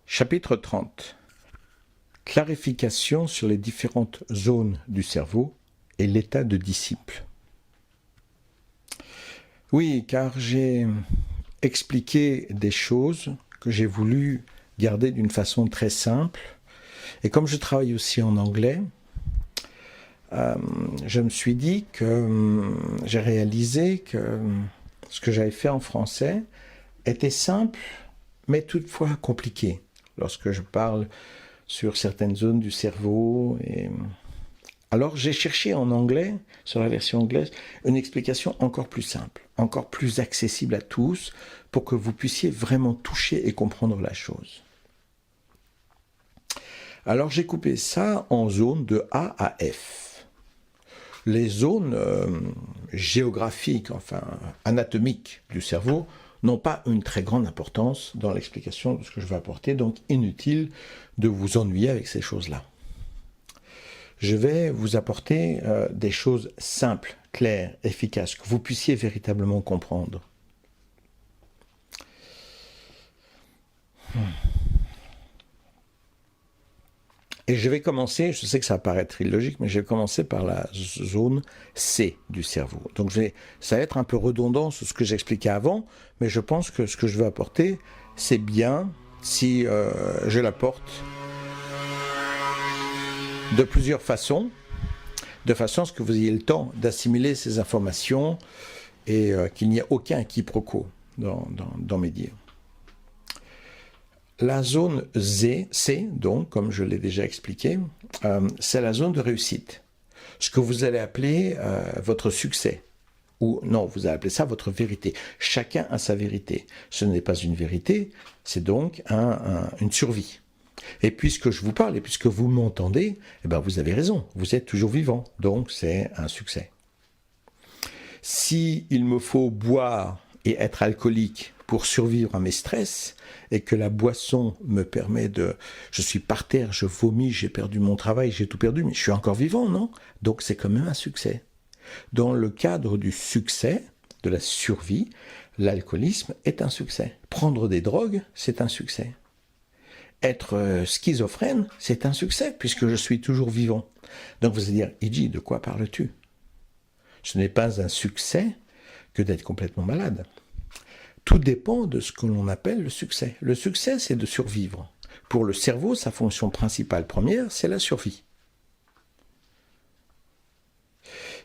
Chapitre 30. Clarification sur les différentes zones du cerveau et l'état de disciple. Oui, car j'ai expliqué des choses que j'ai voulu garder d'une façon très simple. Et comme je travaille aussi en anglais, je me suis dit que j'ai réalisé que ce que j'avais fait en français était simple, mais toutefois compliqué. Lorsque je parle sur certaines zones du cerveau. Alors j'ai cherché en anglais, sur la version anglaise, une explication encore plus simple, encore plus accessible à tous, pour que vous puissiez vraiment toucher et comprendre la chose. Alors j'ai coupé ça en zones de A à F. Les zones géographiques, enfin anatomiques du cerveau, n'ont pas une très grande importance dans l'explication de ce que je vais apporter, donc inutile de vous ennuyer avec ces choses-là. Je vais vous apporter des choses simples, claires, efficaces, que vous puissiez véritablement comprendre. Et je vais commencer, je sais que ça va paraître illogique, mais je vais commencer par la zone C du cerveau. Donc ça va être un peu redondant sur ce que j'expliquais avant, mais je pense que ce que je veux apporter, c'est bien si je l'apporte de plusieurs façons, de façon à ce que vous ayez le temps d'assimiler ces informations et qu'il n'y ait aucun quiproquo dans mes dires. La zone C, donc, comme je l'ai déjà expliqué, c'est la zone de réussite. Ce que vous allez appeler votre succès. Ou non, vous allez appeler ça votre vérité. Chacun a sa vérité. Ce n'est pas une vérité, c'est donc une survie. Et puisque je vous parle et puisque vous m'entendez, eh ben vous avez raison, vous êtes toujours vivant, donc c'est un succès. Si il me faut boire et être alcoolique pour survivre à mes stress, et que la boisson me permet je suis par terre, je vomis, j'ai perdu mon travail, j'ai tout perdu, mais je suis encore vivant, non? Donc c'est quand même un succès. Dans le cadre du succès, de la survie, l'alcoolisme est un succès. Prendre des drogues, c'est un succès. Être schizophrène, c'est un succès, puisque je suis toujours vivant. Donc vous allez dire, Iji, de quoi parles-tu? Ce n'est pas un succès que d'être complètement malade. Tout dépend de ce que l'on appelle le succès. Le succès, c'est de survivre. Pour le cerveau, sa fonction principale première, c'est la survie.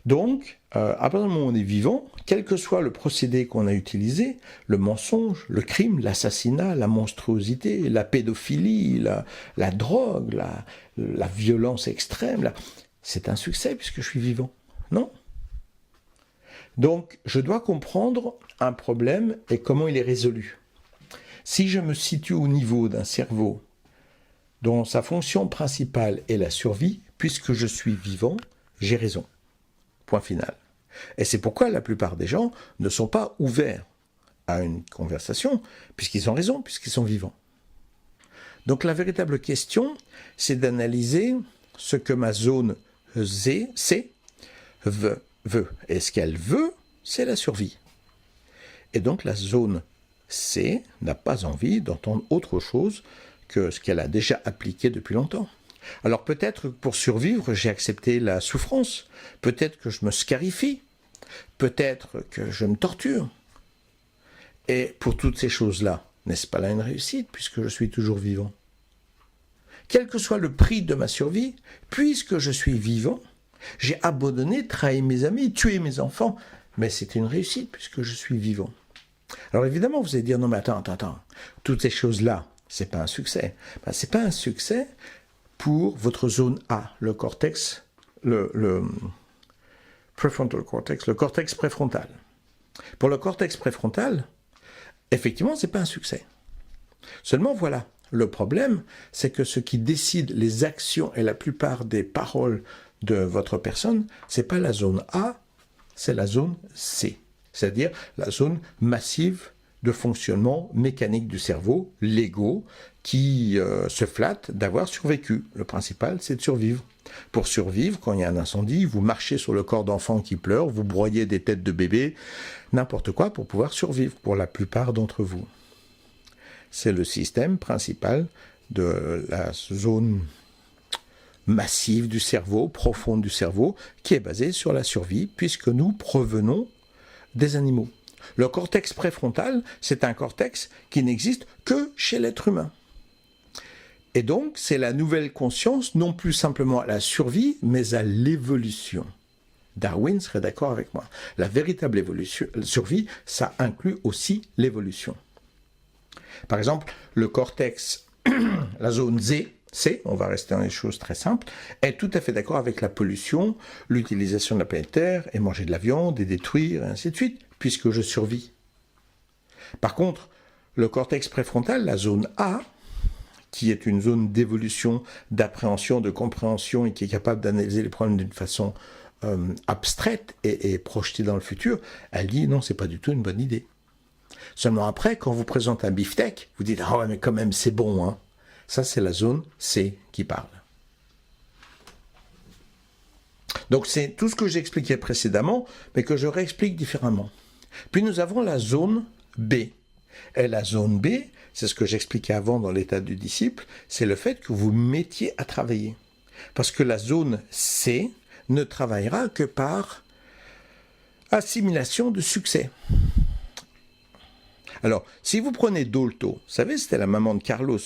Donc, à partir du moment où on est vivant, quel que soit le procédé qu'on a utilisé, le mensonge, le crime, l'assassinat, la monstruosité, la pédophilie, la drogue, la violence extrême, c'est un succès puisque je suis vivant. Non ? Donc, je dois comprendre un problème et comment il est résolu. Si je me situe au niveau d'un cerveau dont sa fonction principale est la survie, puisque je suis vivant, j'ai raison. Point final. Et c'est pourquoi la plupart des gens ne sont pas ouverts à une conversation, puisqu'ils ont raison, puisqu'ils sont vivants. Donc la véritable question, c'est d'analyser ce que ma zone C veut. Et ce qu'elle veut, c'est la survie. Et donc la zone C n'a pas envie d'entendre autre chose que ce qu'elle a déjà appliqué depuis longtemps. Alors peut-être que pour survivre, j'ai accepté la souffrance, peut-être que je me scarifie, peut-être que je me torture. Et pour toutes ces choses-là, n'est-ce pas là une réussite, puisque je suis toujours vivant? Quel que soit le prix de ma survie, puisque je suis vivant, j'ai abandonné, trahi mes amis, tué mes enfants, mais c'est une réussite puisque je suis vivant. Alors évidemment, vous allez dire, non mais attends, toutes ces choses-là, c'est pas un succès. Ben, c'est pas un succès pour votre zone A, le cortex, le prefrontal cortex, le cortex préfrontal. Pour le cortex préfrontal, effectivement, c'est pas un succès. Seulement voilà, le problème, c'est que ce qui décide les actions et la plupart des paroles de votre personne, c'est pas la zone A, c'est la zone C, c'est-à-dire la zone massive de fonctionnement mécanique du cerveau, l'ego, qui se flatte d'avoir survécu. Le principal, c'est de survivre. Pour survivre, quand il y a un incendie, vous marchez sur le corps d'enfant qui pleure, vous broyez des têtes de bébés, n'importe quoi pour pouvoir survivre pour la plupart d'entre vous. c'est le système principal de la zone massive du cerveau, profonde du cerveau, qui est basée sur la survie, puisque nous provenons des animaux. Le cortex préfrontal, c'est un cortex qui n'existe que chez l'être humain. Et donc, c'est la nouvelle conscience, non plus simplement à la survie, mais à l'évolution. Darwin serait d'accord avec moi. La véritable survie, ça inclut aussi l'évolution. Par exemple, le cortex, la zone C, on va rester dans les choses très simples, est tout à fait d'accord avec la pollution, l'utilisation de la planète Terre, et manger de la viande, et détruire, et ainsi de suite, puisque je survis. Par contre, le cortex préfrontal, la zone A, qui est une zone d'évolution, d'appréhension, de compréhension, et qui est capable d'analyser les problèmes d'une façon abstraite et projetée dans le futur, elle dit non, c'est pas du tout une bonne idée. Seulement après, quand vous présente un beefsteak, vous dites « Ah ouais, mais quand même, c'est bon, hein ». Ça, c'est la zone C qui parle. Donc, c'est tout ce que j'expliquais précédemment, mais que je réexplique différemment. Puis, nous avons la zone B. Et la zone B, c'est ce que j'expliquais avant dans l'état du disciple, c'est le fait que vous mettiez à travailler. Parce que la zone C ne travaillera que par assimilation de succès. Alors, si vous prenez Dolto, vous savez, c'était la maman de Carlos,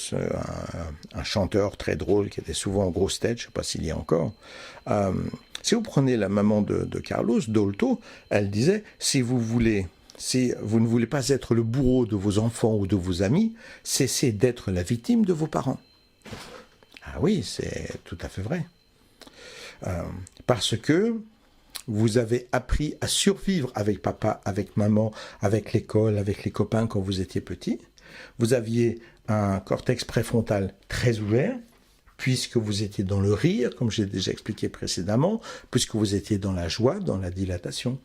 un chanteur très drôle qui était souvent en grosse tête, je ne sais pas s'il y a encore. Si vous prenez la maman de Carlos, Dolto, elle disait, si vous ne voulez pas être le bourreau de vos enfants ou de vos amis, cessez d'être la victime de vos parents. Ah oui, c'est tout à fait vrai. Parce que vous avez appris à survivre avec papa, avec maman, avec l'école, avec les copains quand vous étiez petit. Vous aviez un cortex préfrontal très ouvert, puisque vous étiez dans le rire, comme j'ai déjà expliqué précédemment, puisque vous étiez dans la joie, dans la dilatation.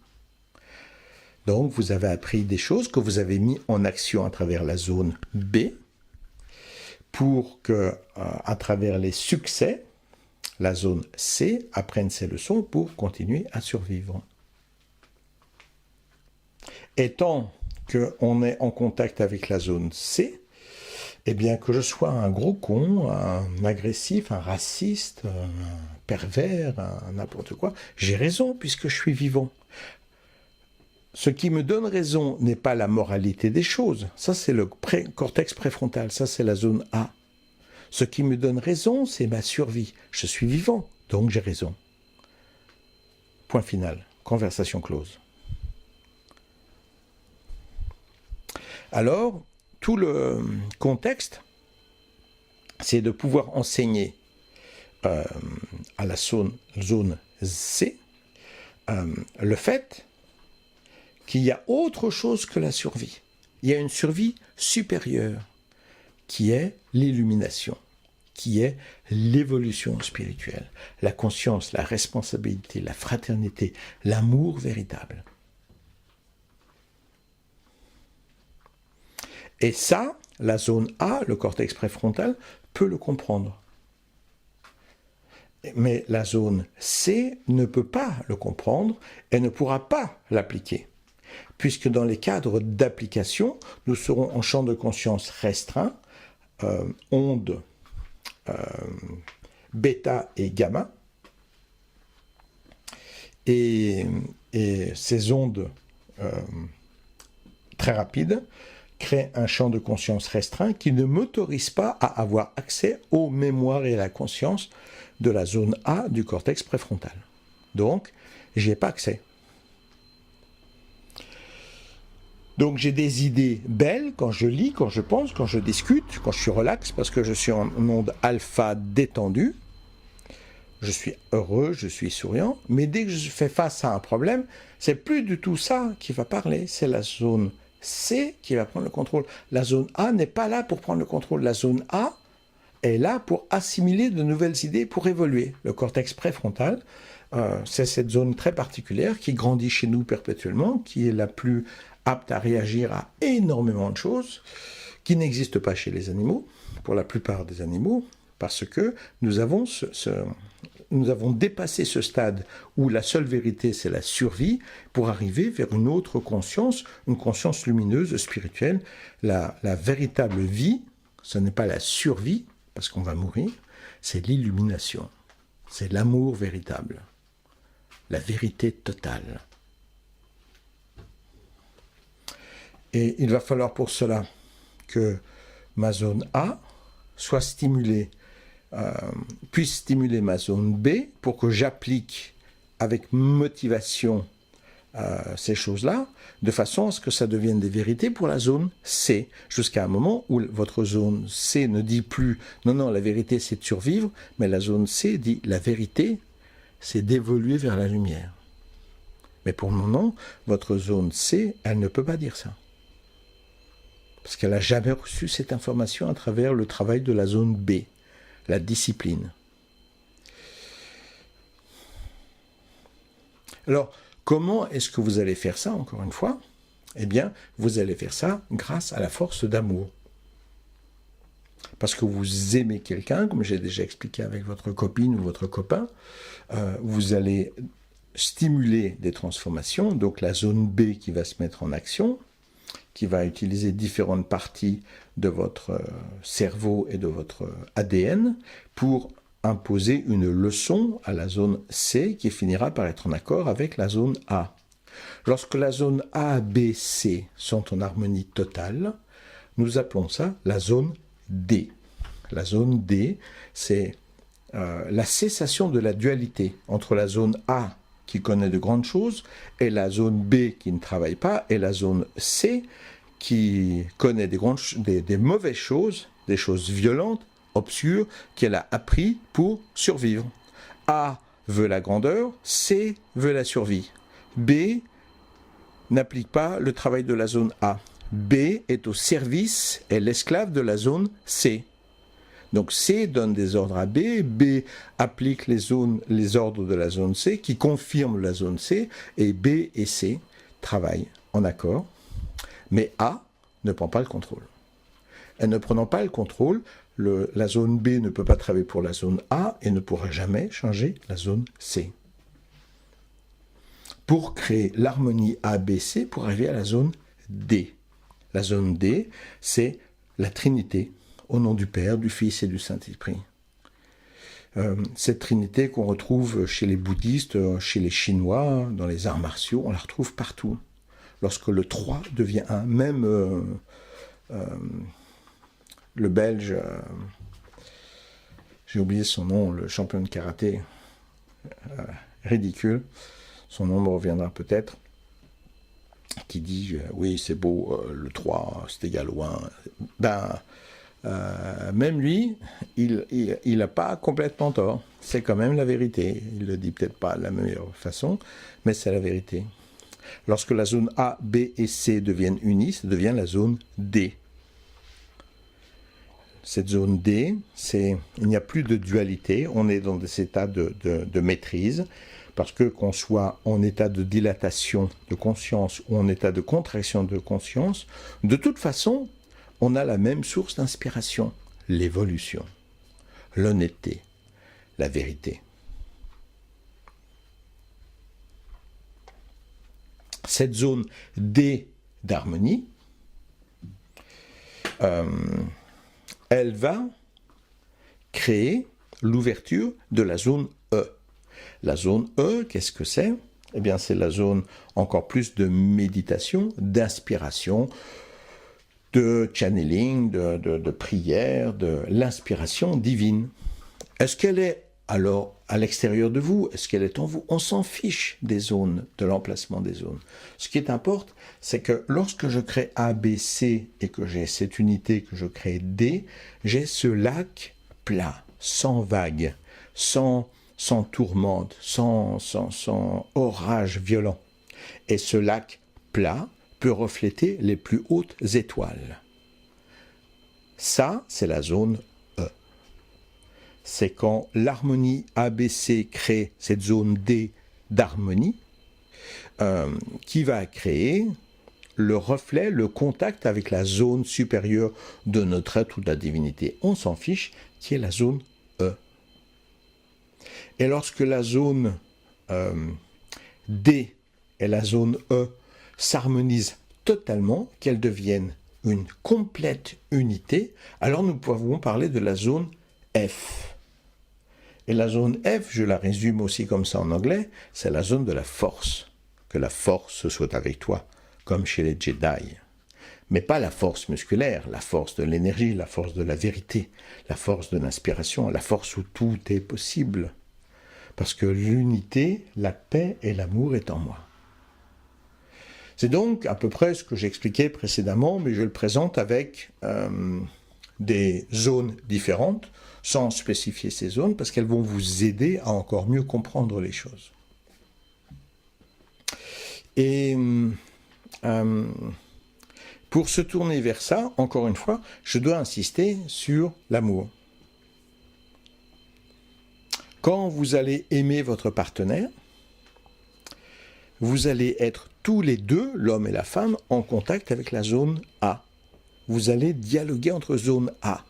Donc, vous avez appris des choses que vous avez mis en action à travers la zone B, pour que, à travers les succès, la zone C apprenne ses leçons pour continuer à survivre. Et tant qu'on est en contact avec la zone C, eh bien que je sois un gros con, un agressif, un raciste, un pervers, un n'importe quoi, j'ai raison puisque je suis vivant. Ce qui me donne raison n'est pas la moralité des choses. Ça, c'est le cortex préfrontal. Ça, c'est la zone A. Ce qui me donne raison, c'est ma survie. Je suis vivant, donc j'ai raison. Point final. Conversation close. Alors, tout le contexte, c'est de pouvoir enseigner à la zone C le fait qu'il y a autre chose que la survie. Il y a une survie supérieure qui est l'illumination, qui est l'évolution spirituelle, la conscience, la responsabilité, la fraternité, l'amour véritable. Et ça, la zone A, le cortex préfrontal, peut le comprendre. Mais la zone C ne peut pas le comprendre et ne pourra pas l'appliquer. Puisque dans les cadres d'application, nous serons en champ de conscience restreint, ondes bêta et gamma, et ces ondes très rapides créent un champ de conscience restreint qui ne m'autorise pas à avoir accès aux mémoires et à la conscience de la zone A du cortex préfrontal. Donc, j'y ai pas accès. Donc j'ai des idées belles quand je lis, quand je pense, quand je discute, quand je suis relax, parce que je suis en onde alpha détendue. Je suis heureux, je suis souriant, mais dès que je fais face à un problème, c'est plus du tout ça qui va parler, c'est la zone C qui va prendre le contrôle. La zone A n'est pas là pour prendre le contrôle. La zone A est là pour assimiler de nouvelles idées, pour évoluer. Le cortex préfrontal, c'est cette zone très particulière qui grandit chez nous perpétuellement, qui est la plus apte à réagir à énormément de choses, qui n'existent pas chez les animaux, pour la plupart des animaux, parce que nous avons nous avons dépassé ce stade où la seule vérité, c'est la survie, pour arriver vers une autre conscience, une conscience lumineuse, spirituelle. La véritable vie, ce n'est pas la survie, parce qu'on va mourir, c'est l'illumination. C'est l'amour véritable. La vérité totale. Et il va falloir pour cela que ma zone A soit stimulée, puisse stimuler ma zone B pour que j'applique avec motivation ces choses-là, de façon à ce que ça devienne des vérités pour la zone C, jusqu'à un moment où votre zone C ne dit plus « non, non, la vérité c'est de survivre », mais la zone C dit « la vérité c'est d'évoluer vers la lumière ». Mais pour le moment, votre zone C, elle ne peut pas dire ça. Parce qu'elle n'a jamais reçu cette information à travers le travail de la zone B, la discipline. Alors, comment est-ce que vous allez faire ça, encore une fois? Eh bien, vous allez faire ça grâce à la force d'amour. Parce que vous aimez quelqu'un, comme j'ai déjà expliqué avec votre copine ou votre copain, vous allez stimuler des transformations, donc la zone B qui va se mettre en action, qui va utiliser différentes parties de votre cerveau et de votre ADN pour imposer une leçon à la zone C qui finira par être en accord avec la zone A. Lorsque la zone A, B, C sont en harmonie totale, nous appelons ça la zone D. La zone D, c'est la cessation de la dualité entre la zone A qui connaît de grandes choses, et la zone B qui ne travaille pas, et la zone C qui connaît des mauvaises choses, des choses violentes, obscures, qu'elle a appris pour survivre. A veut la grandeur, C veut la survie. B n'applique pas le travail de la zone A. B est au service, est l'esclave de la zone C. Donc C donne des ordres à B, B applique les ordres de la zone C, qui confirment la zone C, et B et C travaillent en accord, mais A ne prend pas le contrôle. Et ne prenant pas le contrôle, la zone B ne peut pas travailler pour la zone A et ne pourra jamais changer la zone C. Pour créer l'harmonie A-B-C, pour arriver à la zone D. La zone D, c'est la Trinité, au nom du Père, du Fils et du Saint-Esprit. Cette Trinité qu'on retrouve chez les bouddhistes, chez les Chinois, dans les arts martiaux, on la retrouve partout. Lorsque le 3 devient 1, même le Belge, j'ai oublié son nom, le champion de karaté, ridicule, son nom me reviendra peut-être, qui dit oui c'est beau, le 3 c'est égal au 1. Même lui, il n'a pas complètement tort. C'est quand même la vérité. Il ne le dit peut-être pas de la meilleure façon, mais c'est la vérité. Lorsque la zone A, B et C deviennent unies, ça devient la zone D. Cette zone D, il n'y a plus de dualité, on est dans des états de maîtrise, parce que qu'on soit en état de dilatation de conscience ou en état de contraction de conscience, de toute façon, on a la même source d'inspiration, l'évolution, l'honnêteté, la vérité. Cette zone D d'harmonie, elle va créer l'ouverture de la zone E. La zone E, qu'est-ce que c'est? Eh bien, c'est la zone encore plus de méditation, d'inspiration, de channeling, de prière, de l'inspiration divine. Est-ce qu'elle est alors à l'extérieur de vous? Est-ce qu'elle est en vous? On s'en fiche des zones, de l'emplacement des zones. Ce qui importe, c'est que lorsque je crée A, B, C et que j'ai cette unité que je crée D, j'ai ce lac plat, sans vagues, sans tourmente, sans orage violent. Et ce lac plat peut refléter les plus hautes étoiles. Ça, c'est la zone E. C'est quand l'harmonie ABC crée cette zone D d'harmonie, qui va créer le reflet, le contact avec la zone supérieure de notre être ou de la divinité. On s'en fiche, qui est la zone E. Et lorsque la zone D et la zone E s'harmonisent totalement, qu'elles deviennent une complète unité, alors nous pouvons parler de la zone F. Et la zone F, je la résume aussi comme ça en anglais, c'est la zone de la force. Que la force soit avec toi, comme chez les Jedi. Mais pas la force musculaire, la force de l'énergie, la force de la vérité, la force de l'inspiration, la force où tout est possible. Parce que l'unité, la paix et l'amour est en moi. C'est donc à peu près ce que j'expliquais précédemment, mais je le présente avec des zones différentes, sans spécifier ces zones, parce qu'elles vont vous aider à encore mieux comprendre les choses. Et pour se tourner vers ça, encore une fois, je dois insister sur l'amour. Quand vous allez aimer votre partenaire, vous allez être tous les deux, l'homme et la femme, en contact avec la zone A. Vous allez dialoguer entre zone A,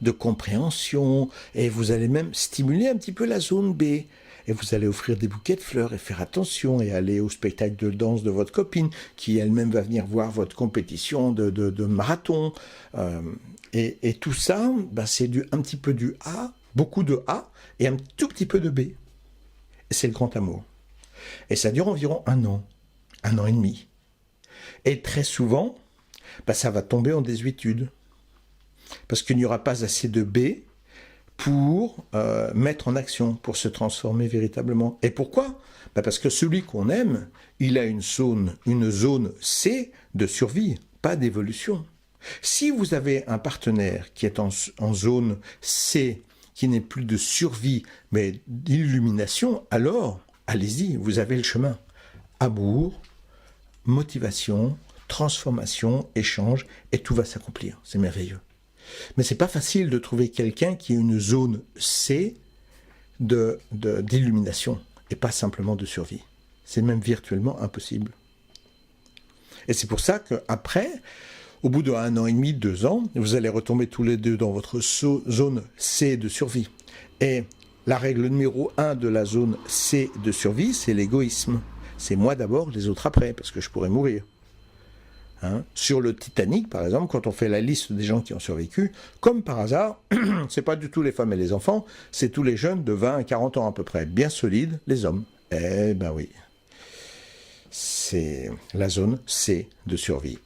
de compréhension, et vous allez même stimuler un petit peu la zone B. Et vous allez offrir des bouquets de fleurs et faire attention et aller au spectacle de danse de votre copine qui elle-même va venir voir votre compétition de marathon. Et tout ça, c'est un petit peu du A, beaucoup de A et un tout petit peu de B. Et c'est le grand amour. Et ça dure environ 1 an et demi. Et très souvent, ça va tomber en désuétude. Parce qu'il n'y aura pas assez de B pour mettre en action, pour se transformer véritablement. Et pourquoi ? Parce que celui qu'on aime, il a une zone C de survie, pas d'évolution. Si vous avez un partenaire qui est en zone C, qui n'est plus de survie, mais d'illumination, alors, allez-y, vous avez le chemin. Amour, motivation, transformation, échange, et tout va s'accomplir. C'est merveilleux. Mais c'est pas facile de trouver quelqu'un qui ait une zone C d'illumination et pas simplement de survie. C'est même virtuellement impossible. Et c'est pour ça qu'après, au bout de 1 an et demi, 2 ans, vous allez retomber tous les deux dans votre zone C de survie. Et la règle numéro 1 de la zone C de survie, c'est l'égoïsme. C'est moi d'abord, les autres après, parce que je pourrais mourir. Sur le Titanic, par exemple, quand on fait la liste des gens qui ont survécu, comme par hasard, c'est pas du tout les femmes et les enfants, c'est tous les jeunes de 20 à 40 ans à peu près, bien solides, les hommes. Eh ben oui, c'est la zone C de survie.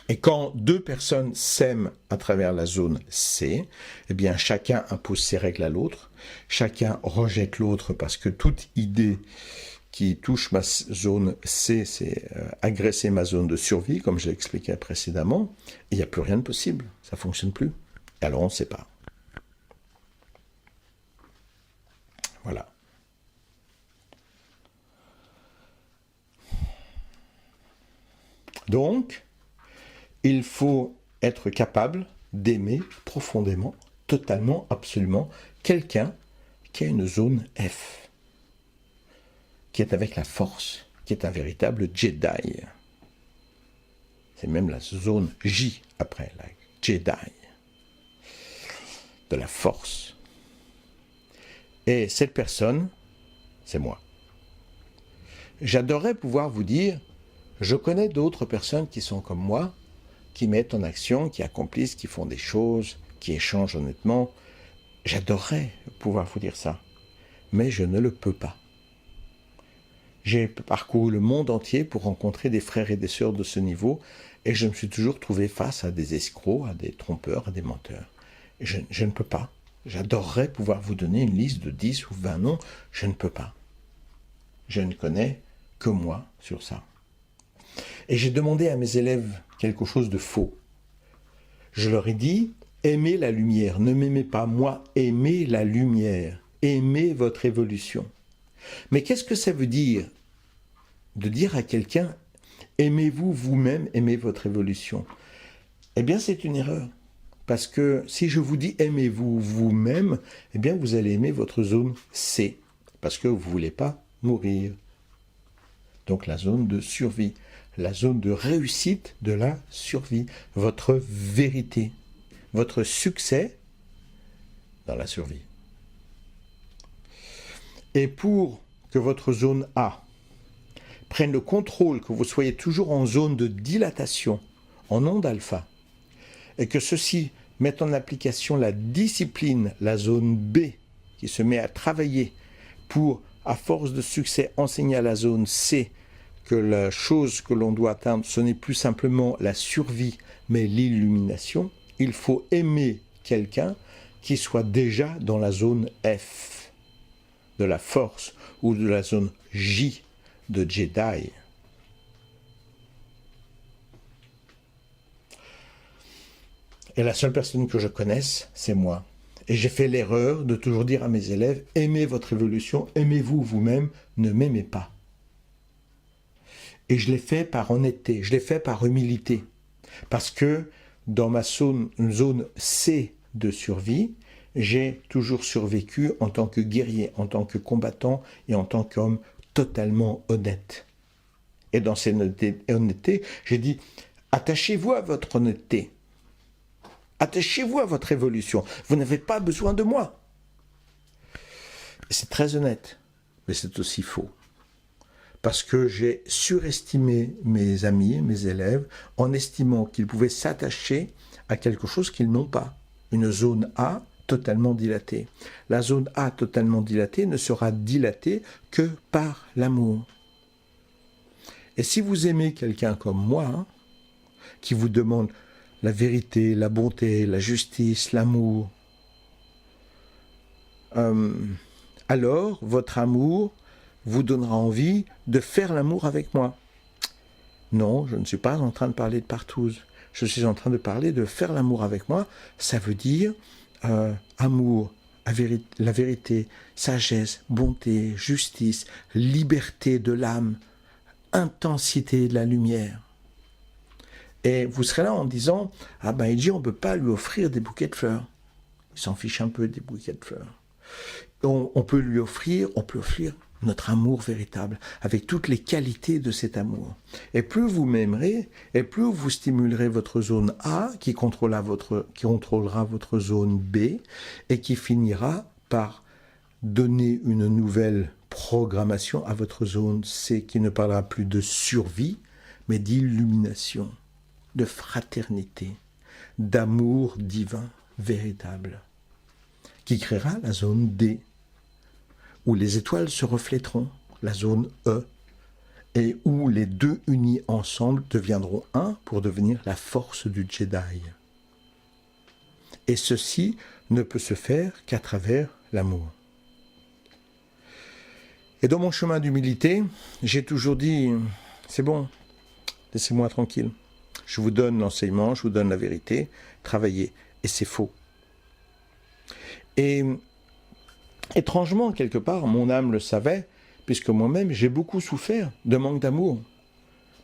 Et quand 2 personnes s'aiment à travers la zone C, eh bien chacun impose ses règles à l'autre, chacun rejette l'autre parce que toute idée qui touche ma zone C, c'est agresser ma zone de survie, comme j'ai expliqué précédemment, il n'y a plus rien de possible, ça ne fonctionne plus. Et alors on ne sait pas. Voilà. Donc, il faut être capable d'aimer profondément, totalement, absolument, quelqu'un qui a une zone F. Qui est avec la force, qui est un véritable Jedi. C'est même la zone J après, la Jedi. De la force. Et cette personne, c'est moi. J'adorerais pouvoir vous dire, je connais d'autres personnes qui sont comme moi, qui mettent en action, qui accomplissent, qui font des choses, qui échangent honnêtement. J'adorerais pouvoir vous dire ça, mais je ne le peux pas. J'ai parcouru le monde entier pour rencontrer des frères et des sœurs de ce niveau et je me suis toujours trouvé face à des escrocs, à des trompeurs, à des menteurs. Et je ne peux pas. J'adorerais pouvoir vous donner une liste de 10 ou 20 noms. Je ne peux pas. Je ne connais que moi sur ça. Et j'ai demandé à mes élèves quelque chose de faux. Je leur ai dit, aimez la lumière. Ne m'aimez pas moi, aimez la lumière. Aimez votre évolution. Mais qu'est-ce que ça veut dire de dire à quelqu'un « Aimez-vous vous-même, aimez votre évolution » Eh bien, c'est une erreur. Parce que si je vous dis « Aimez-vous vous-même », eh bien, vous allez aimer votre zone C. Parce que vous ne voulez pas mourir. Donc, la zone de survie. La zone de réussite de la survie. Votre vérité. Votre succès dans la survie. Et pour que votre zone A prenne le contrôle, que vous soyez toujours en zone de dilatation, en onde alpha, et que ceci mette en application la discipline, la zone B, qui se met à travailler pour, à force de succès, enseigner à la zone C que la chose que l'on doit atteindre, ce n'est plus simplement la survie, mais l'illumination. Il faut aimer quelqu'un qui soit déjà dans la zone F, de la force, ou de la zone J, de Jedi. Et la seule personne que je connaisse, c'est moi. Et j'ai fait l'erreur de toujours dire à mes élèves, aimez votre évolution, aimez-vous vous-même, ne m'aimez pas. Et je l'ai fait par honnêteté, je l'ai fait par humilité. Parce que dans ma zone C de survie, j'ai toujours survécu en tant que guerrier, en tant que combattant et en tant qu'homme totalement honnête. Et dans cette honnêteté, j'ai dit, attachez-vous à votre honnêteté. Attachez-vous à votre évolution. Vous n'avez pas besoin de moi. C'est très honnête, mais c'est aussi faux. Parce que j'ai surestimé mes amis, mes élèves, en estimant qu'ils pouvaient s'attacher à quelque chose qu'ils n'ont pas. Une zone A totalement dilatée. La zone A totalement dilatée ne sera dilatée que par l'amour. Et si vous aimez quelqu'un comme moi, qui vous demande la vérité, la bonté, la justice, l'amour, alors votre amour vous donnera envie de faire l'amour avec moi. Non, je ne suis pas en train de parler de partouze. Je suis en train de parler de faire l'amour avec moi. Ça veut dire amour, la vérité, sagesse, bonté, justice, liberté de l'âme, intensité de la lumière. Et vous serez là en disant, ah ben il dit on ne peut pas lui offrir des bouquets de fleurs. Il s'en fiche un peu des bouquets de fleurs. On peut offrir notre amour véritable, avec toutes les qualités de cet amour. Et plus vous m'aimerez, et plus vous stimulerez votre zone A, qui contrôlera votre zone B, et qui finira par donner une nouvelle programmation à votre zone C, qui ne parlera plus de survie, mais d'illumination, de fraternité, d'amour divin véritable, qui créera la zone D, où les étoiles se reflèteront, la zone E, et où les deux unis ensemble deviendront un pour devenir la force du Jedi. Et ceci ne peut se faire qu'à travers l'amour. Et dans mon chemin d'humilité, j'ai toujours dit, c'est bon, laissez-moi tranquille. Je vous donne l'enseignement, je vous donne la vérité, travaillez. Et c'est faux. Et étrangement, quelque part, mon âme le savait, puisque moi-même, j'ai beaucoup souffert de manque d'amour.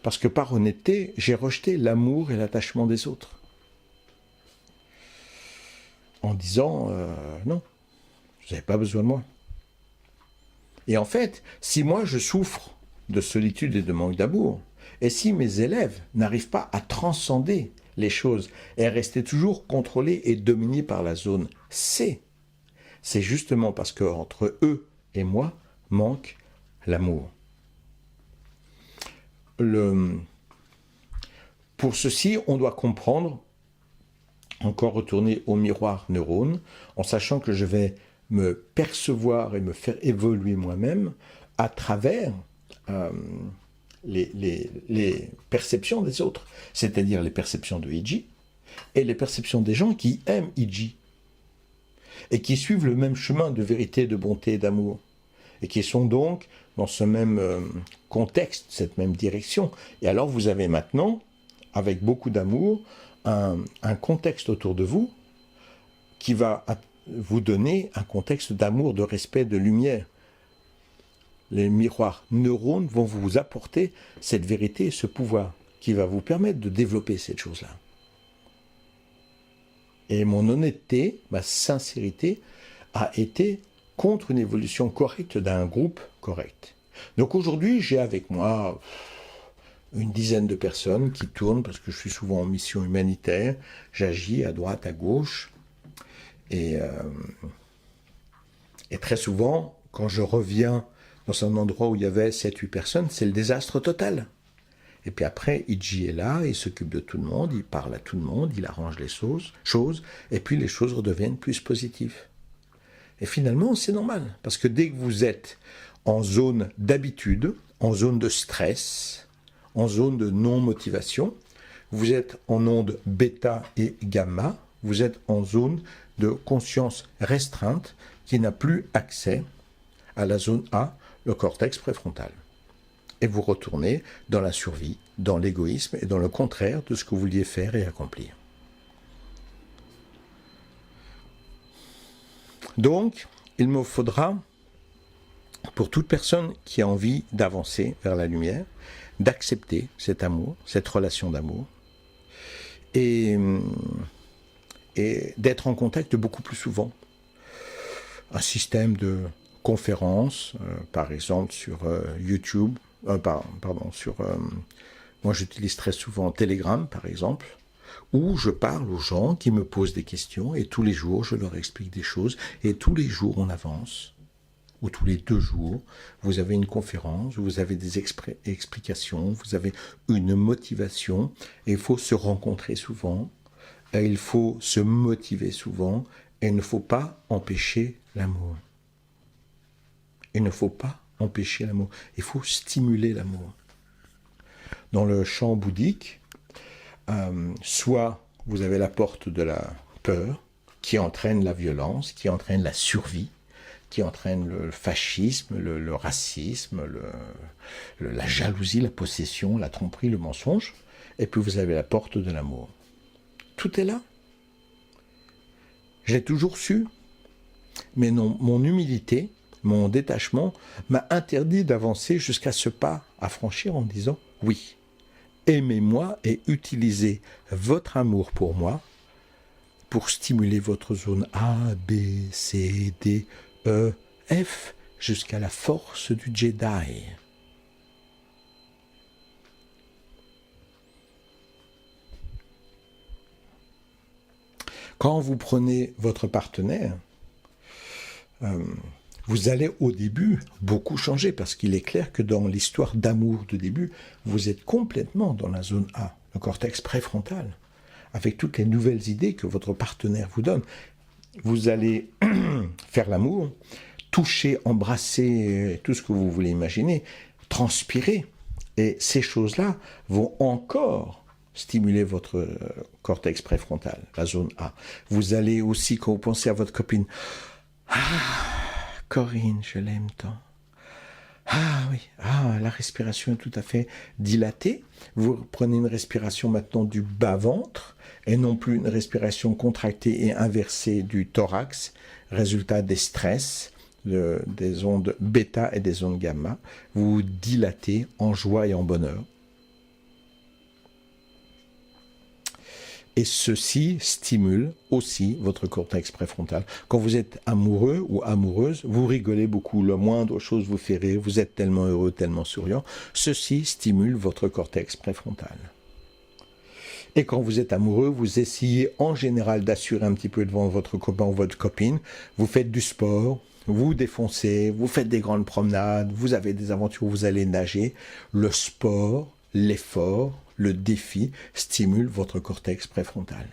Parce que par honnêteté, j'ai rejeté l'amour et l'attachement des autres. En disant, non, vous n'avez pas besoin de moi. Et en fait, si moi je souffre de solitude et de manque d'amour, et si mes élèves n'arrivent pas à transcender les choses et à rester toujours contrôlés et dominés par la zone C, c'est justement parce qu'entre eux et moi manque l'amour. Pour ceci, on doit comprendre, encore retourner au miroir neurone, en sachant que je vais me percevoir et me faire évoluer moi-même à travers les perceptions des autres, c'est-à-dire les perceptions de Iji et les perceptions des gens qui aiment Iji et qui suivent le même chemin de vérité, de bonté et d'amour et qui sont donc dans ce même contexte, cette même direction. Et alors vous avez maintenant, avec beaucoup d'amour, un contexte autour de vous qui va vous donner un contexte d'amour, de respect, de lumière. Les miroirs neurones vont vous apporter cette vérité et ce pouvoir qui va vous permettre de développer cette chose-là. Et mon honnêteté, ma sincérité a été contre une évolution correcte d'un groupe correct. Donc aujourd'hui, j'ai avec moi une dizaine de personnes qui tournent parce que je suis souvent en mission humanitaire, j'agis à droite, à gauche, et très souvent, Quand je reviens dans un endroit où il y avait 7-8 personnes, c'est le désastre total. Et puis après, Iji est là, il s'occupe de tout le monde, il parle à tout le monde, il arrange les choses, et puis les choses redeviennent plus positives. Et finalement, c'est normal, parce que dès que vous êtes en zone d'habitude, en zone de stress, en zone de non-motivation, vous êtes en onde bêta et gamma, vous êtes en zone de conscience restreinte qui n'a plus accès à la zone A, le cortex préfrontal. Et vous retournez dans la survie, dans l'égoïsme et dans le contraire de ce que vous vouliez faire et accomplir. Donc, il me faudra, pour toute personne qui a envie d'avancer vers la lumière, d'accepter cet amour, cette relation d'amour, et d'être en contact beaucoup plus souvent. Un système de conférences, par exemple sur YouTube, moi j'utilise très souvent Telegram par exemple, où je parle aux gens qui me posent des questions et tous les jours je leur explique des choses et tous les jours on avance, ou tous les 2 jours, vous avez une conférence, vous avez des explications, vous avez une motivation, et il faut se rencontrer souvent, et il faut se motiver souvent, et il ne faut pas empêcher l'amour. Il ne faut pas empêcher l'amour, il faut stimuler l'amour. Dans le chant bouddhique, soit vous avez la porte de la peur, qui entraîne la violence, qui entraîne la survie, qui entraîne le fascisme, le racisme, la jalousie, la possession, la tromperie, le mensonge. Et puis vous avez la porte de l'amour. Tout est là. J'ai toujours su. Mais non, mon humilité, mon détachement m'a interdit d'avancer jusqu'à ce pas à franchir en disant « Oui, aimez-moi et utilisez votre amour pour moi pour stimuler votre zone A, B, C, D, E, F, jusqu'à la force du Jedi. » Quand vous prenez votre partenaire, vous allez au début beaucoup changer, parce qu'il est clair que dans l'histoire d'amour de début, vous êtes complètement dans la zone A, le cortex préfrontal, avec toutes les nouvelles idées que votre partenaire vous donne. Vous allez faire l'amour, toucher, embrasser, tout ce que vous voulez imaginer, transpirer. Et ces choses-là vont encore stimuler votre cortex préfrontal, la zone A. Vous allez aussi, quand vous pensez à votre copine, « Ah, Corinne, je l'aime tant. Ah oui, la respiration est tout à fait dilatée. Vous prenez une respiration maintenant du bas-ventre et non plus une respiration contractée et inversée du thorax, résultat des stress, des ondes bêta et des ondes gamma. Vous vous dilatez en joie et en bonheur. Et ceci stimule aussi votre cortex préfrontal. Quand vous êtes amoureux ou amoureuse, vous rigolez beaucoup, la moindre chose vous fait rire, vous êtes tellement heureux, tellement souriant. Ceci stimule votre cortex préfrontal. Et quand vous êtes amoureux, vous essayez en général d'assurer un petit peu devant votre copain ou votre copine. Vous faites du sport, vous défoncez, vous faites des grandes promenades, vous avez des aventures où vous allez nager. Le sport, l'effort, le défi stimule votre cortex préfrontal.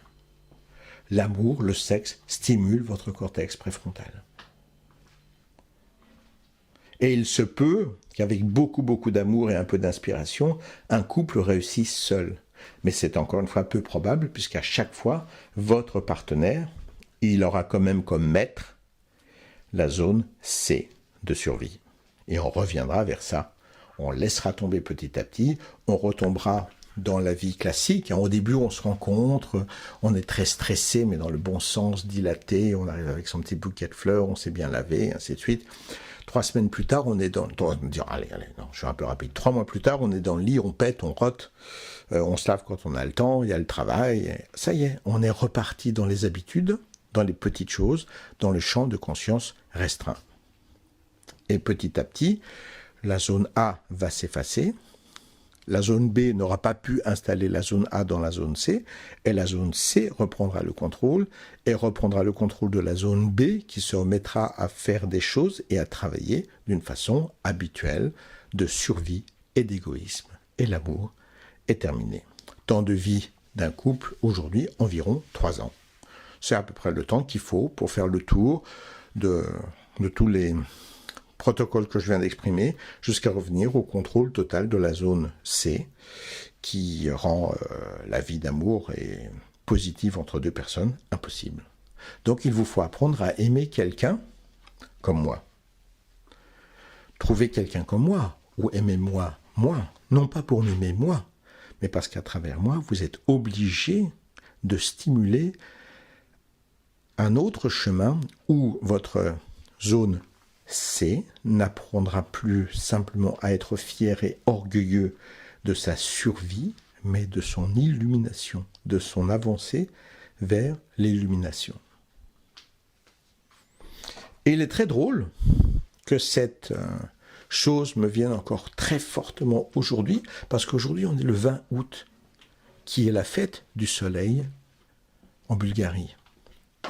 L'amour, le sexe stimule votre cortex préfrontal. Et il se peut qu'avec beaucoup d'amour et un peu d'inspiration, un couple réussisse seul. Mais c'est encore une fois peu probable, puisqu'à chaque fois, votre partenaire, il aura quand même comme maître la zone C de survie. Et on reviendra vers ça. On laissera tomber petit à petit, on retombera dans la vie classique. Au début, on se rencontre, on est très stressé, mais dans le bon sens, dilaté, on arrive avec son petit bouquet de fleurs, on s'est bien lavé, ainsi de suite. 3 semaines plus tard, on est dans... Allez, non, je suis un peu rapide. 3 mois plus tard, on est dans le lit, on pète, on rote, on se lave quand on a le temps, il y a le travail. Ça y est, on est reparti dans les habitudes, dans les petites choses, dans le champ de conscience restreint. Et petit à petit, la zone A va s'effacer, La zone B n'aura pas pu installer la zone A dans la zone C, et la zone C reprendra le contrôle, et reprendra le contrôle de la zone B qui se remettra à faire des choses et à travailler d'une façon habituelle de survie et d'égoïsme. Et l'amour est terminé. Temps de vie d'un couple, aujourd'hui, environ 3 ans. C'est à peu près le temps qu'il faut pour faire le tour de tous les protocole que je viens d'exprimer, jusqu'à revenir au contrôle total de la zone C, qui rend la vie d'amour et positive entre deux personnes impossible. Donc il vous faut apprendre à aimer quelqu'un comme moi. Trouvez quelqu'un comme moi, ou aimez-moi, moi, non pas pour m'aimer moi, mais parce qu'à travers moi, vous êtes obligé de stimuler un autre chemin où votre zone C n'apprendra plus simplement à être fier et orgueilleux de sa survie, mais de son illumination, de son avancée vers l'illumination. Et il est très drôle que cette chose me vienne encore très fortement aujourd'hui, parce qu'aujourd'hui on est le 20 août, qui est la fête du soleil en Bulgarie.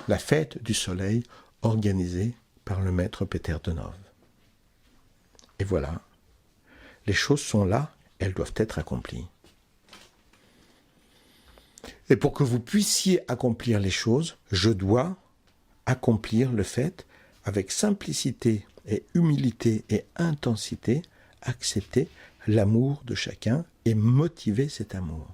La fête du soleil organisée par le maître Peter Denov. Et voilà, les choses sont là, elles doivent être accomplies. Et pour que vous puissiez accomplir les choses, je dois accomplir le fait avec simplicité et humilité et intensité, accepter l'amour de chacun et motiver cet amour.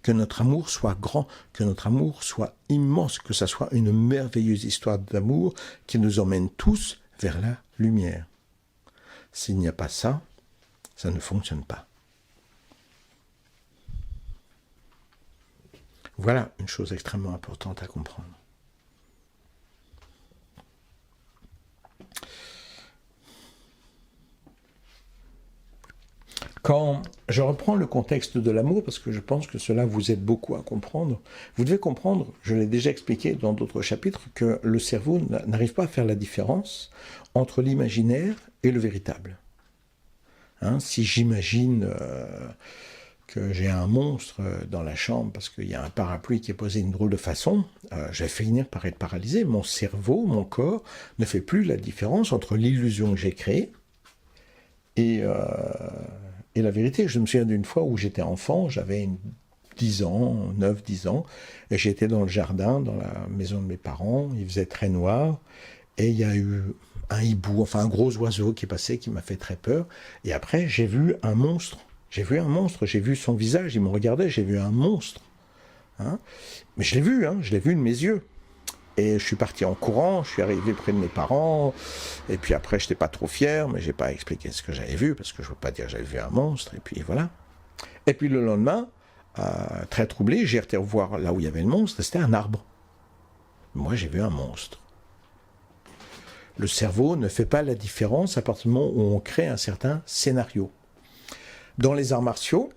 Que notre amour soit grand, que notre amour soit immense, que ça soit une merveilleuse histoire d'amour qui nous emmène tous vers la lumière. S'il n'y a pas ça, ça ne fonctionne pas. Voilà une chose extrêmement importante à comprendre. Quand je reprends le contexte de l'amour, parce que je pense que cela vous aide beaucoup à comprendre, vous devez comprendre, je l'ai déjà expliqué dans d'autres chapitres, que le cerveau n'arrive pas à faire la différence entre l'imaginaire et le véritable. Si j'imagine que j'ai un monstre dans la chambre parce qu'il y a un parapluie qui est posé d'une drôle de façon, je vais finir par être paralysé. Mon cerveau, mon corps ne fait plus la différence entre l'illusion que j'ai créée et la vérité. Je me souviens d'une fois où j'étais enfant, j'avais 10 ans, 9, 10 ans, et j'étais dans le jardin, dans la maison de mes parents, il faisait très noir, et il y a eu un hibou, enfin un gros oiseau qui est passé, qui m'a fait très peur, et après j'ai vu un monstre, j'ai vu son visage, il me regardait, j'ai vu un monstre, mais je l'ai vu de mes yeux. Et je suis parti en courant, je suis arrivé près de mes parents, et puis après, je n'étais pas trop fier, mais je n'ai pas expliqué ce que j'avais vu, parce que je ne veux pas dire que j'avais vu un monstre, et puis voilà. Et puis le lendemain, très troublé, j'ai été voir là où il y avait le monstre, c'était un arbre. Moi, j'ai vu un monstre. Le cerveau ne fait pas la différence à partir du moment où on crée un certain scénario. Dans les arts martiaux,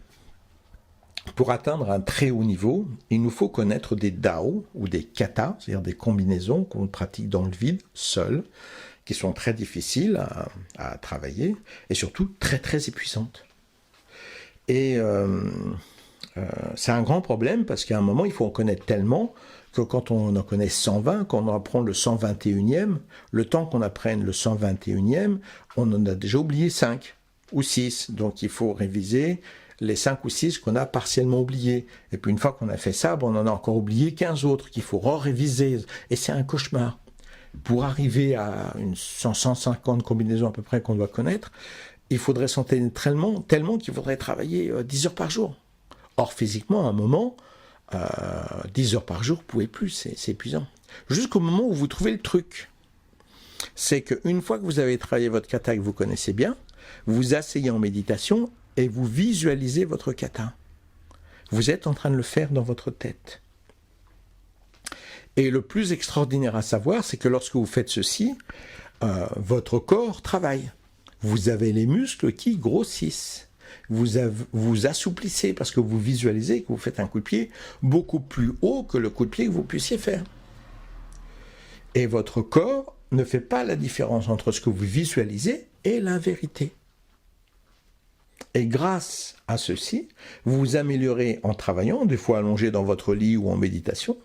pour atteindre un très haut niveau, il nous faut connaître des Dao ou des katas, c'est-à-dire des combinaisons qu'on pratique dans le vide, seul, qui sont très difficiles à travailler et surtout très très épuisantes. Et c'est un grand problème parce qu'à un moment, il faut en connaître tellement que quand on en connaît 120, quand on apprend le 121e, le temps qu'on apprenne le 121e, on en a déjà oublié 5 ou 6. Donc il faut réviser les 5 ou 6 qu'on a partiellement oubliés. Et puis une fois qu'on a fait ça, on en a encore oublié 15 autres qu'il faut réviser. Et c'est un cauchemar. Pour arriver à une 150 combinaisons à peu près qu'on doit connaître, il faudrait s'entraîner tellement qu'il faudrait travailler 10 heures par jour. Or, physiquement, à un moment, 10 heures par jour, vous ne pouvez plus, c'est épuisant. Jusqu'au moment où vous trouvez le truc. C'est qu'une fois que vous avez travaillé votre kata que vous connaissez bien, vous vous asseyez en méditation et vous visualisez votre kata. Vous êtes en train de le faire dans votre tête. Et le plus extraordinaire à savoir, c'est que lorsque vous faites ceci, votre corps travaille. Vous avez les muscles qui grossissent. Vous assouplissez parce que vous visualisez que vous faites un coup de pied beaucoup plus haut que le coup de pied que vous puissiez faire. Et votre corps ne fait pas la différence entre ce que vous visualisez et la vérité. Et grâce à ceci, vous vous améliorez en travaillant, des fois allongé dans votre lit ou en méditation.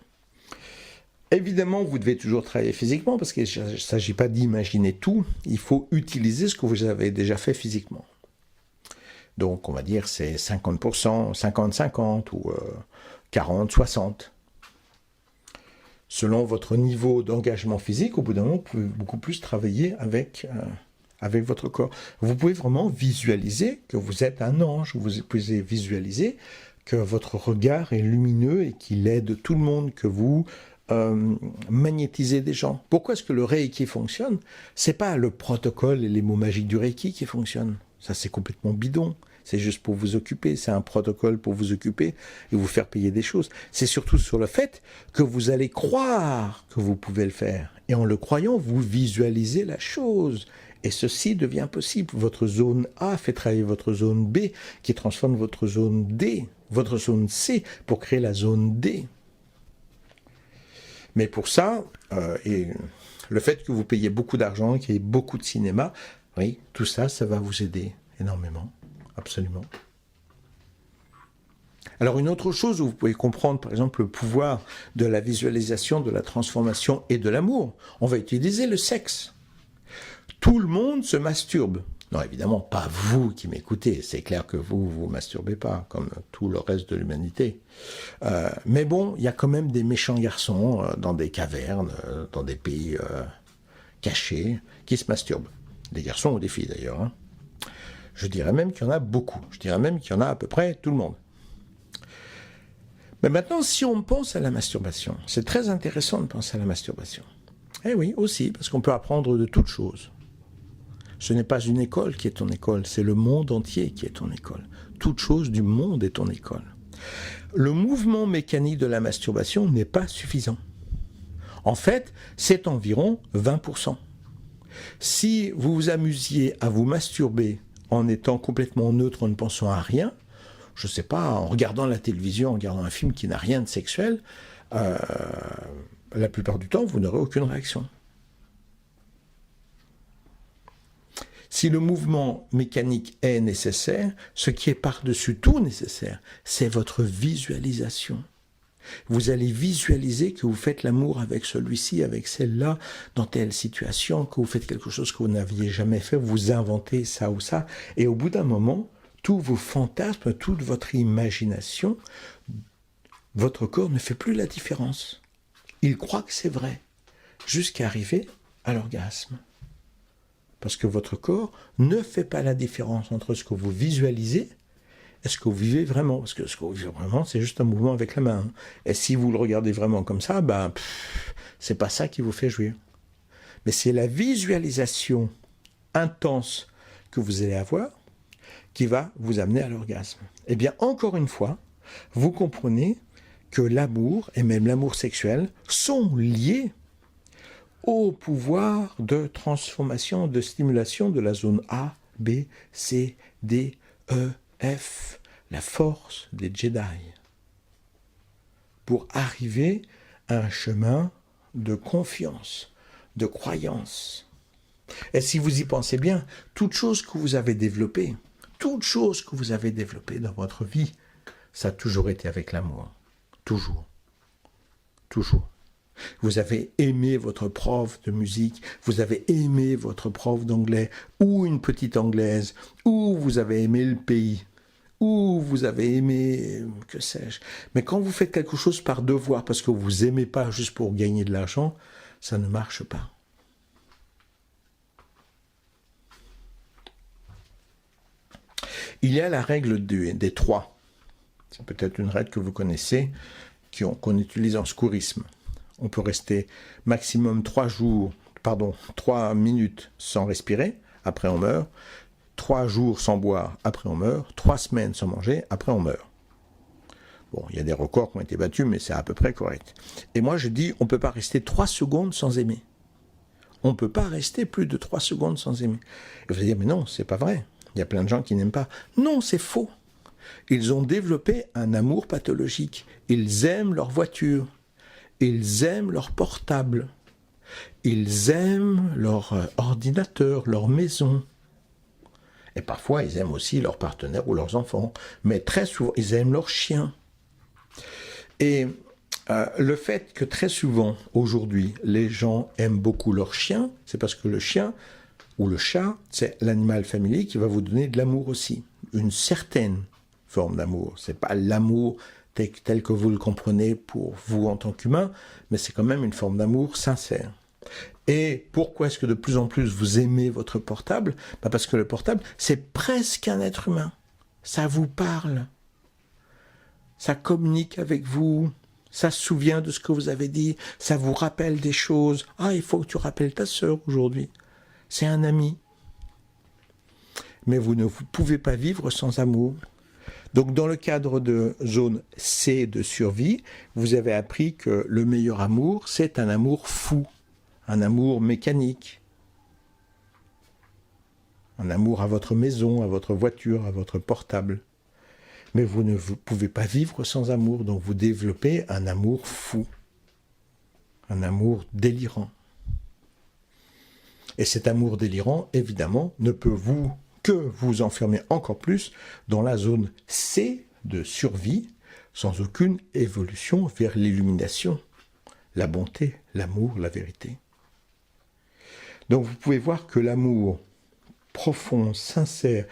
Évidemment, vous devez toujours travailler physiquement parce qu'il ne s'agit pas d'imaginer tout, il faut utiliser ce que vous avez déjà fait physiquement. Donc, on va dire c'est 50%, 50-50 ou 40-60. Selon votre niveau d'engagement physique, au bout d'un moment, vous pouvez beaucoup plus travailler avec votre corps. Vous pouvez vraiment visualiser que vous êtes un ange, vous pouvez visualiser que votre regard est lumineux et qu'il aide tout le monde, que vous magnétisez des gens. Pourquoi est-ce que le Reiki fonctionne? C'est pas le protocole et les mots magiques du Reiki qui fonctionnent. Ça, c'est complètement bidon. C'est juste pour vous occuper. C'est un protocole pour vous occuper et vous faire payer des choses. C'est surtout sur le fait que vous allez croire que vous pouvez le faire. Et en le croyant, vous visualisez la chose. Et ceci devient possible. Votre zone A fait travailler votre zone B, qui transforme votre zone D, votre zone C, pour créer la zone D. Mais pour ça, et le fait que vous payez beaucoup d'argent, qu'il y ait beaucoup de cinéma, oui, tout ça, ça va vous aider énormément, absolument. Alors une autre chose où vous pouvez comprendre, par exemple, le pouvoir de la visualisation, de la transformation et de l'amour, on va utiliser le sexe. Tout le monde se masturbe. Non, évidemment, pas vous qui m'écoutez. C'est clair que vous vous masturbez pas, comme tout le reste de l'humanité. Mais bon, il y a quand même des méchants garçons dans des cavernes, dans des pays cachés, qui se masturbent. Des garçons ou des filles, d'ailleurs. Hein. Je dirais même qu'il y en a beaucoup. Je dirais même qu'il y en a à peu près tout le monde. Mais maintenant, si on pense à la masturbation, c'est très intéressant de penser à la masturbation. Eh oui, aussi, parce qu'on peut apprendre de toutes choses. Ce n'est pas une école qui est ton école, c'est le monde entier qui est ton école. Toute chose du monde est ton école. Le mouvement mécanique de la masturbation n'est pas suffisant. En fait, c'est environ 20%. Si vous vous amusiez à vous masturber en étant complètement neutre, en ne pensant à rien, je ne sais pas, en regardant la télévision, en regardant un film qui n'a rien de sexuel, la plupart du temps, vous n'aurez aucune réaction. Si le mouvement mécanique est nécessaire, ce qui est par-dessus tout nécessaire, c'est votre visualisation. Vous allez visualiser que vous faites l'amour avec celui-ci, avec celle-là, dans telle situation, que vous faites quelque chose que vous n'aviez jamais fait, vous inventez ça ou ça, et au bout d'un moment, tous vos fantasmes, toute votre imagination, votre corps ne fait plus la différence. Il croit que c'est vrai, jusqu'à arriver à l'orgasme. Parce que votre corps ne fait pas la différence entre ce que vous visualisez et ce que vous vivez vraiment. Parce que ce que vous vivez vraiment, c'est juste un mouvement avec la main. Hein. Et si vous le regardez vraiment comme ça, c'est pas ça qui vous fait jouir. Mais c'est la visualisation intense que vous allez avoir qui va vous amener à l'orgasme. Eh bien, encore une fois, vous comprenez que l'amour, et même l'amour sexuel, sont liés au pouvoir de transformation, de stimulation de la zone A, B, C, D, E, F, la force des Jedi, pour arriver à un chemin de confiance, de croyance. Et si vous y pensez bien, toute chose que vous avez développée, toute chose que vous avez développée dans votre vie, ça a toujours été avec l'amour. Toujours. Toujours. Vous avez aimé votre prof de musique, vous avez aimé votre prof d'anglais, ou une petite anglaise, ou vous avez aimé le pays, ou vous avez aimé, que sais-je. Mais quand vous faites quelque chose par devoir, parce que vous n'aimez pas juste pour gagner de l'argent, ça ne marche pas. Il y a la règle des 3. C'est peut-être une règle que vous connaissez, qu'on utilise en secourisme. On peut rester maximum 3 minutes sans respirer, après on meurt, 3 jours sans boire, après on meurt, 3 semaines sans manger, après on meurt. Bon, il y a des records qui ont été battus, mais c'est à peu près correct. Et moi je dis, on ne peut pas rester 3 secondes sans aimer. On ne peut pas rester plus de 3 secondes sans aimer. Et vous allez dire, mais non, c'est pas vrai. Il y a plein de gens qui n'aiment pas. Non, c'est faux. Ils ont développé un amour pathologique. Ils aiment leur voiture. Ils aiment leur portable. Ils aiment leur ordinateur, leur maison. Et parfois, ils aiment aussi leur partenaire ou leurs enfants. Mais très souvent, ils aiment leurs chiens. Et le fait que très souvent, aujourd'hui, les gens aiment beaucoup leurs chiens, c'est parce que le chien ou le chat, c'est l'animal familier qui va vous donner de l'amour aussi. Une certaine forme d'amour. C'est pas l'amour tel que vous le comprenez pour vous en tant qu'humain, mais c'est quand même une forme d'amour sincère. Et pourquoi est-ce que de plus en plus vous aimez votre portable ? Parce que le portable, c'est presque un être humain. Ça vous parle. Ça communique avec vous. Ça se souvient de ce que vous avez dit. Ça vous rappelle des choses. Ah, il faut que tu rappelles ta sœur aujourd'hui. C'est un ami. Mais vous ne pouvez pas vivre sans amour. Donc, dans le cadre de zone C de survie, vous avez appris que le meilleur amour, c'est un amour fou, un amour mécanique, un amour à votre maison, à votre voiture, à votre portable. Mais vous ne pouvez pas vivre sans amour, donc vous développez un amour fou, un amour délirant. Et cet amour délirant, évidemment, ne peut que vous enfermer encore plus dans la zone C de survie, sans aucune évolution vers l'illumination, la bonté, l'amour, la vérité. Donc vous pouvez voir que l'amour profond, sincère,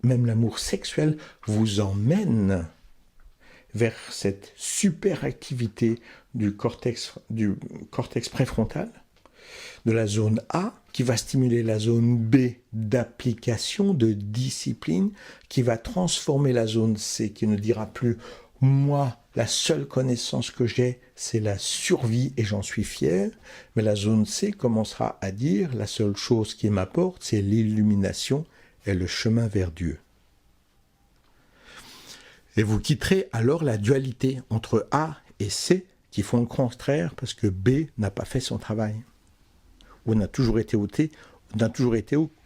même l'amour sexuel, vous emmène vers cette super activité du cortex préfrontal, de la zone A, qui va stimuler la zone B d'application, de discipline, qui va transformer la zone C, qui ne dira plus « moi, la seule connaissance que j'ai, c'est la survie et j'en suis fier », mais la zone C commencera à dire « la seule chose qui m'apporte, c'est l'illumination et le chemin vers Dieu ». Et vous quitterez alors la dualité entre A et C, qui font le contraire parce que B n'a pas fait son travail. Ou n'a toujours été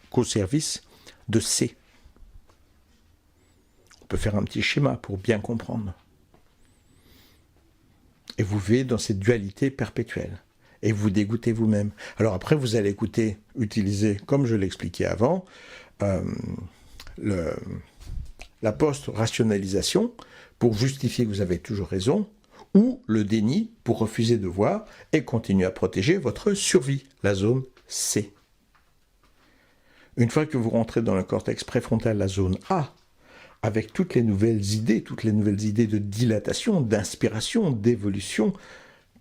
qu'au service de C. On peut faire un petit schéma pour bien comprendre. Et vous vivez dans cette dualité perpétuelle. Et vous dégoûtez vous-même. Alors après, vous allez utiliser, comme je l'expliquais avant, la post-rationalisation pour justifier que vous avez toujours raison, ou le déni pour refuser de voir et continuer à protéger votre survie, la zone C. Une fois que vous rentrez dans le cortex préfrontal, la zone A, avec toutes les nouvelles idées de dilatation, d'inspiration, d'évolution,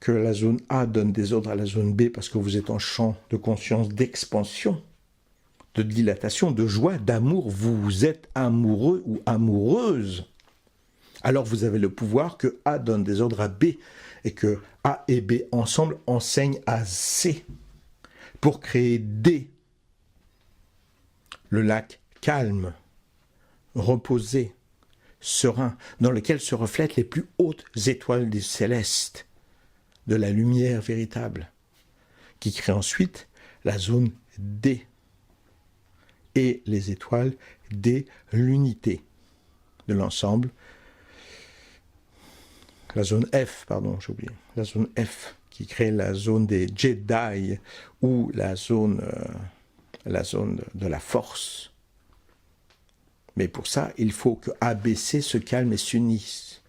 que la zone A donne des ordres à la zone B parce que vous êtes en champ de conscience d'expansion, de dilatation, de joie, d'amour, vous êtes amoureux ou amoureuse. Alors vous avez le pouvoir que A donne des ordres à B et que A et B ensemble enseignent à C pour créer D, le lac calme, reposé, serein, dans lequel se reflètent les plus hautes étoiles des célestes, de la lumière véritable, qui crée ensuite la zone D et les étoiles D, l'unité de l'ensemble. La zone F, la zone F qui crée la zone des Jedi ou la zone de la force. Mais pour ça, il faut que ABC se calme et s'unissent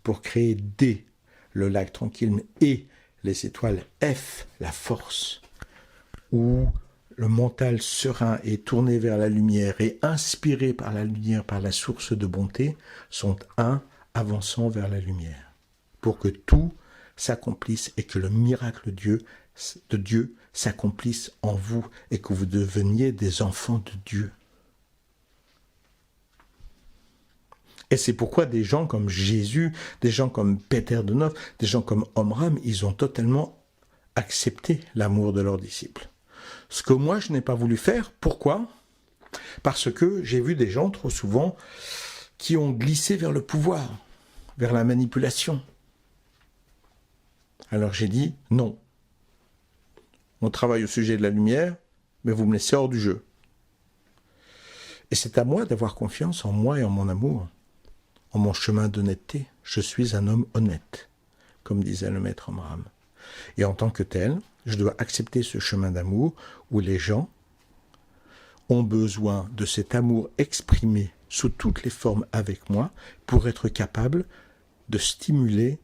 pour créer D, le lac tranquille, et les étoiles F, la force, où le mental serein et tourné vers la lumière et inspiré par la lumière, par la source de bonté, sont un avançant vers la lumière, pour que tout s'accomplisse et que le miracle de Dieu s'accomplisse en vous et que vous deveniez des enfants de Dieu. Et c'est pourquoi des gens comme Jésus, des gens comme Peter de Nov, des gens comme Omram, ils ont totalement accepté l'amour de leurs disciples. Ce que moi, je n'ai pas voulu faire. Pourquoi ? Parce que j'ai vu des gens, trop souvent, qui ont glissé vers le pouvoir, vers la manipulation. Alors j'ai dit, non. On travaille au sujet de la lumière, mais vous me laissez hors du jeu. Et c'est à moi d'avoir confiance en moi et en mon amour, en mon chemin d'honnêteté. Je suis un homme honnête, comme disait le maître Omram. Et en tant que tel, je dois accepter ce chemin d'amour où les gens ont besoin de cet amour exprimé sous toutes les formes avec moi pour être capables de stimuler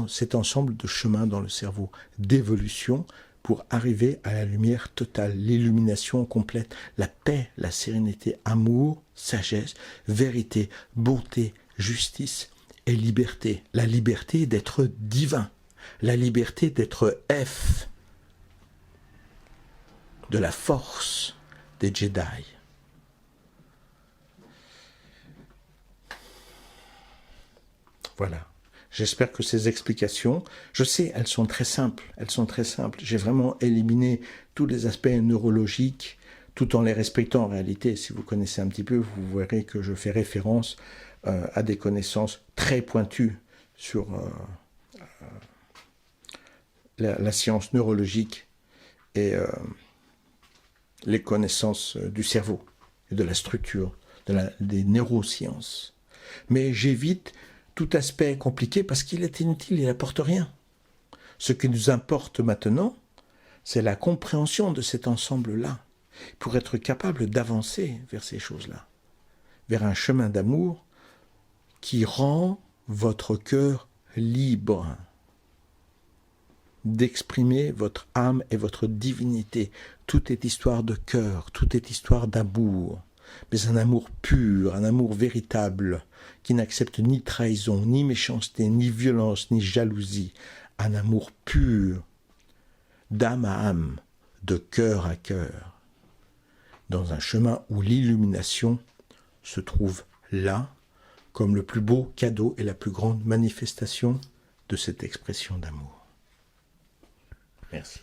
cet ensemble de chemins dans le cerveau, d'évolution pour arriver à la lumière totale, l'illumination complète, la paix, la sérénité, amour, sagesse, vérité, bonté, justice et liberté. La liberté d'être divin, la liberté d'être F, de la force des Jedi. Voilà. J'espère que ces explications, je sais, elles sont très simples. J'ai vraiment éliminé tous les aspects neurologiques, tout en les respectant en réalité. Si vous connaissez un petit peu, vous verrez que je fais référence à des connaissances très pointues sur la science neurologique et les connaissances du cerveau et de la structure, des neurosciences. Mais j'évite tout aspect compliqué parce qu'il est inutile, il n'apporte rien. Ce qui nous importe maintenant, c'est la compréhension de cet ensemble-là, pour être capable d'avancer vers ces choses-là, vers un chemin d'amour qui rend votre cœur libre d'exprimer votre âme et votre divinité. Tout est histoire de cœur, tout est histoire d'amour, mais un amour pur, un amour véritable, qui n'accepte ni trahison, ni méchanceté, ni violence, ni jalousie, un amour pur, d'âme à âme, de cœur à cœur, dans un chemin où l'illumination se trouve là, comme le plus beau cadeau et la plus grande manifestation de cette expression d'amour. Merci.